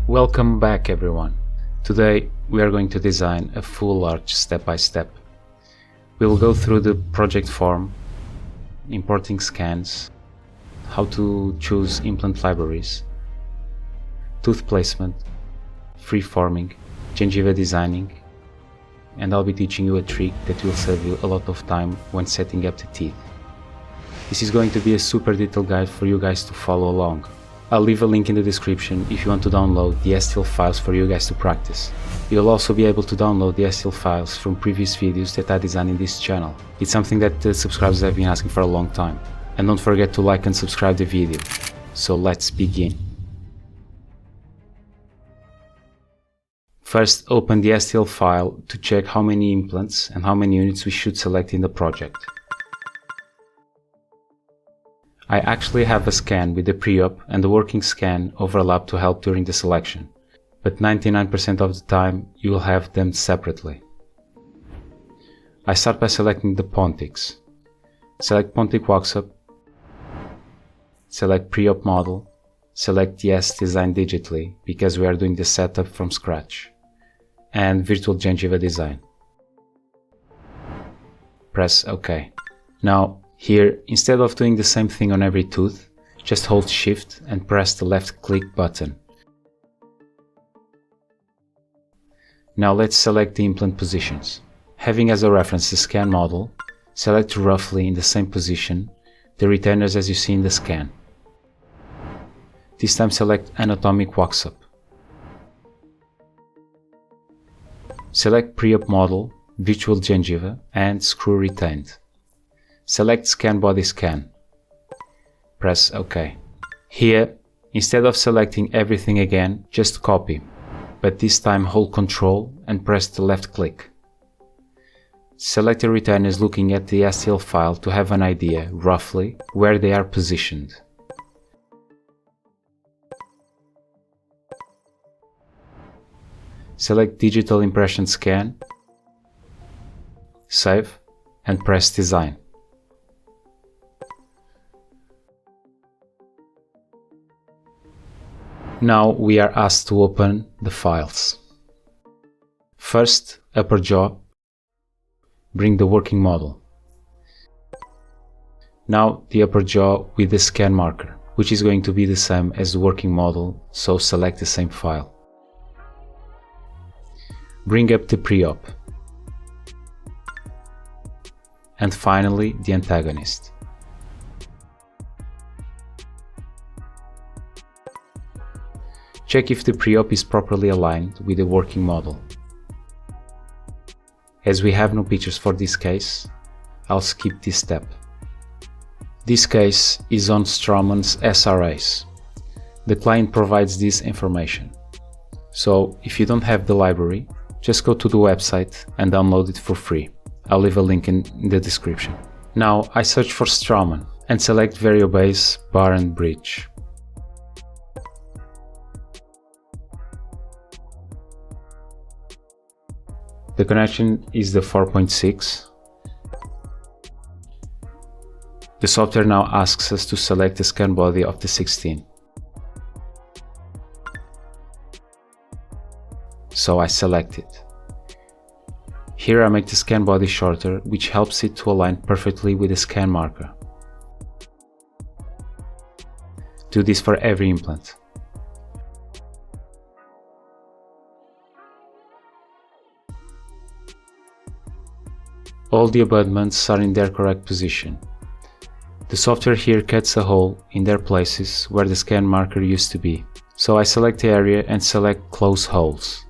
Welcome back everyone. Today we are going to design a full arch step by step. We will go through the project form, importing scans, how to choose implant libraries, tooth placement, freeforming, gingiva designing, and I'll be teaching you a trick that will save you a lot of time when setting up the teeth. This is going to be a super detailed guide for you guys to follow along. I'll leave a link in the description if you want to download the STL files for you guys to practice. You'll also be able to download the STL files from previous videos that I designed in this channel. It's something that the subscribers have been asking for a long time. And don't forget to like and subscribe the video. So let's begin. First, open the STL file to check how many implants and how many units we should select in the project. I actually have a scan with the pre-op and the working scan overlap to help during the selection, but 99% of the time you will have them separately. I start by selecting the Pontics. Select Pontic Wax-Up, select pre-op model, select Yes Design Digitally because we are doing the setup from scratch, and Virtual Gingiva Design. Press OK. Now, here, instead of doing the same thing on every tooth, just hold Shift and press the left click button. Now let's select the implant positions. Having as a reference the scan model, select roughly in the same position the retainers as you see in the scan. This time select Anatomic Wax-Up. Select Pre-Op Model, Virtual Gingiva and Screw Retained. Select Scan Body Scan. Press OK. Here, instead of selecting everything again, just copy, but this time hold Ctrl and press the left click. Select the retainers looking at the STL file to have an idea, roughly, where they are positioned. Select Digital Impression Scan, save, and press Design. Now we are asked to open the files. First, upper jaw, bring the working model. Now the upper jaw with the scan marker, which is going to be the same as the working model, so select the same file. Bring up the pre-op. And finally the antagonist. Check if the pre-op is properly aligned with the working model. As we have no pictures for this case, I'll skip this step. This case is on Straumann's SRAs. The client provides this information. So if you don't have the library, just go to the website and download it for free. I'll leave a link in the description. Now I search for Straumann and select Variobase Bar and Bridge. The connection is the 4.6. The software now asks us to select the scan body of the 16. So I select it. Here I make the scan body shorter, which helps it to align perfectly with the scan marker. Do this for every implant. All the abutments are in their correct position. The software here cuts a hole in their places where the scan marker used to be. So I select the area and select Close Holes.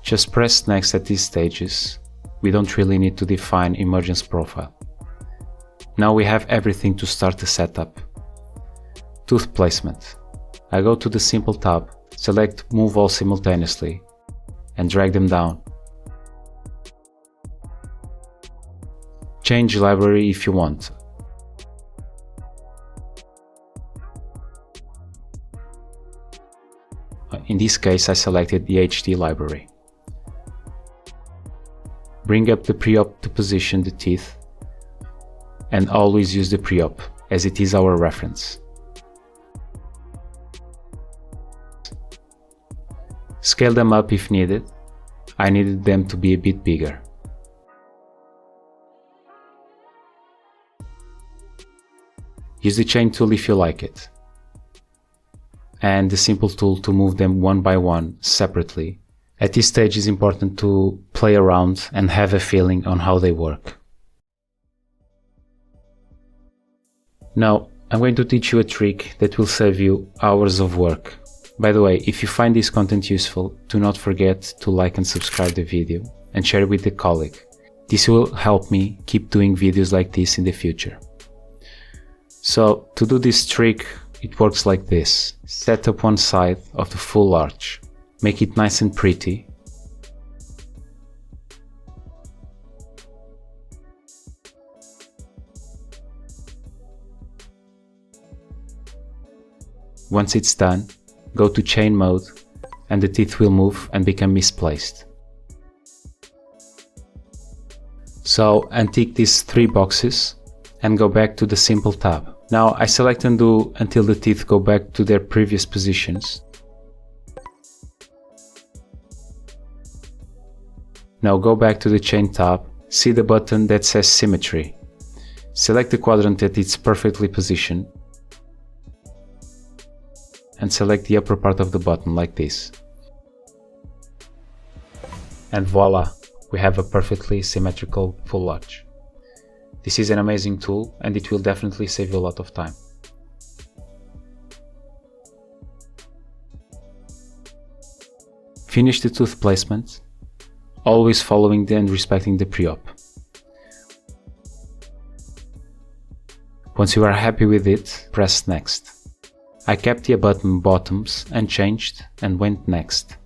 Just press Next at these stages. We don't really need to define emergence profile. Now we have everything to start the setup. Tooth placement. I go to the Simple tab, select Move All simultaneously, and drag them down. Change library if you want. In this case I selected the HD library. Bring up the pre-op to position the teeth, and always use the pre-op, as it is our reference. Scale them up if needed. I needed them to be a bit bigger. Use the chain tool if you like it, and the simple tool to move them one by one separately. At this stage it's important to play around and have a feeling on how they work. Now I'm going to teach you a trick that will save you hours of work. By the way, if you find this content useful, do not forget to like and subscribe the video and share it with a colleague. This will help me keep doing videos like this in the future. So to do this trick, it works like this. Set up one side of the full arch. Make it nice and pretty. Once it's done, go to chain mode and the teeth will move and become misplaced. So untick these 3 boxes and go back to the simple tab. Now I select undo until the teeth go back to their previous positions. Now go back to the chain tab, see the button that says symmetry. Select the quadrant that it's perfectly positioned and select the upper part of the button like this. And voila, we have a perfectly symmetrical full arch. This is an amazing tool and it will definitely save you a lot of time. Finish the tooth placement, always following and respecting the pre-op. Once you are happy with it, press next. I kept the abutment bottoms unchanged and went next.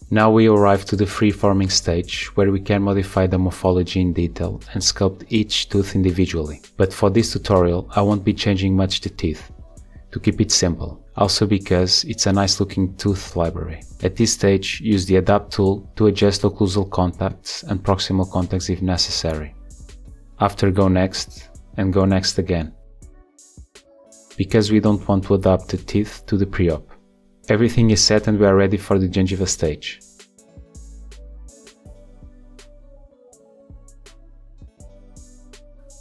Now we arrive to the free-forming stage where we can modify the morphology in detail and sculpt each tooth individually. But for this tutorial I won't be changing much the teeth, to keep it simple, also because it's a nice looking tooth library. At this stage use the adapt tool to adjust occlusal contacts and proximal contacts if necessary. After go next and go next again, because we don't want to adapt the teeth to the pre-op. Everything is set and we are ready for the gingiva stage.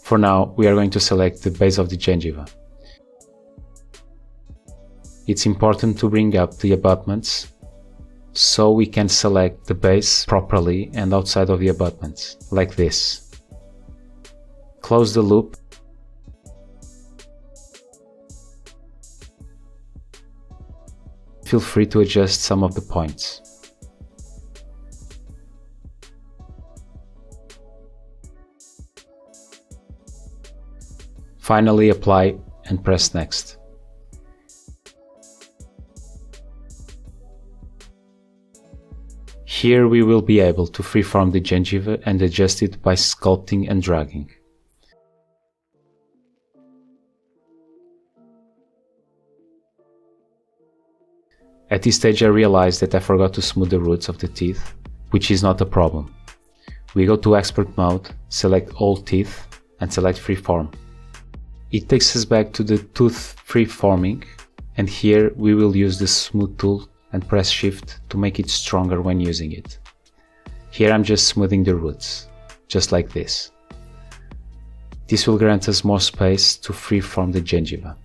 For now, we are going to select the base of the gingiva. It's important to bring up the abutments so we can select the base properly and outside of the abutments, like this. Close the loop. Feel free to adjust some of the points. Finally apply and press next. Here we will be able to freeform the gingiva and adjust it by sculpting and dragging. At this stage I realized that I forgot to smooth the roots of the teeth, which is not a problem. We go to expert mode, select all teeth and select freeform. It takes us back to the tooth freeforming, and here we will use the smooth tool and press shift to make it stronger when using it. Here I'm just smoothing the roots, just like this. This will grant us more space to freeform the gingiva.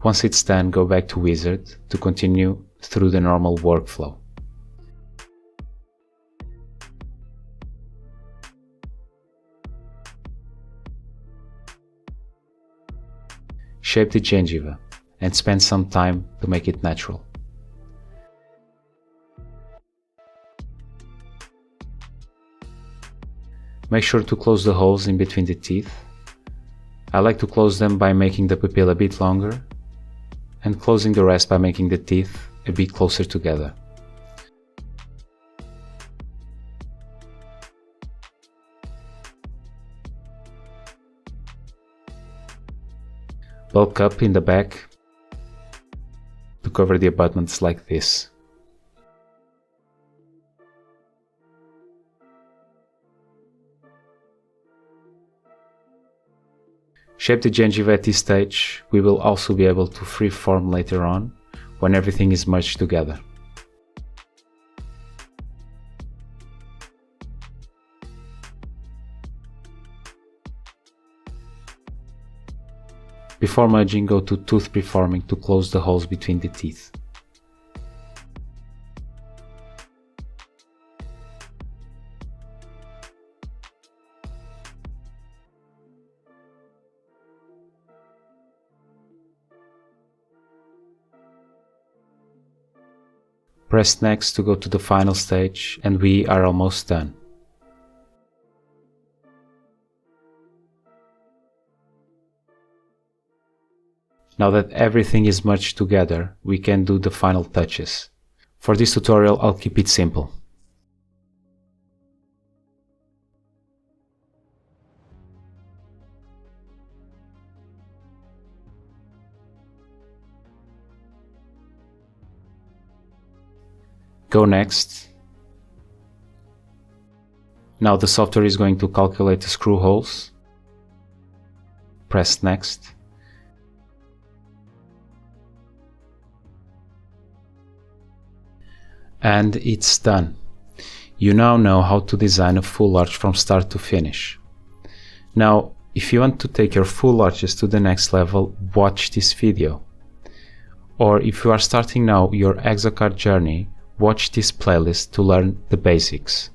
Once it's done, go back to Wizard to continue through the normal workflow. Shape the gingiva and spend some time to make it natural. Make sure to close the holes in between the teeth. I like to close them by making the pupil a bit longer and closing the rest by making the teeth a bit closer together. Bulk up in the back to to cover the abutments like this. Shape the gengiva at this stage. We will also be able to freeform later on, when everything is merged together. Before merging, go to tooth preforming to close the holes between the teeth. Press next to go to the final stage, and we are almost done. Now that everything is merged together, we can do the final touches. For this tutorial, I'll keep it simple. Go next. Now the software is going to calculate the screw holes. Press next. And it's done. You now know how to design a full arch from start to finish. Now, if you want to take your full arches to the next level, watch this video. Or if you are starting now your EXOCAD journey, watch this playlist to learn the basics.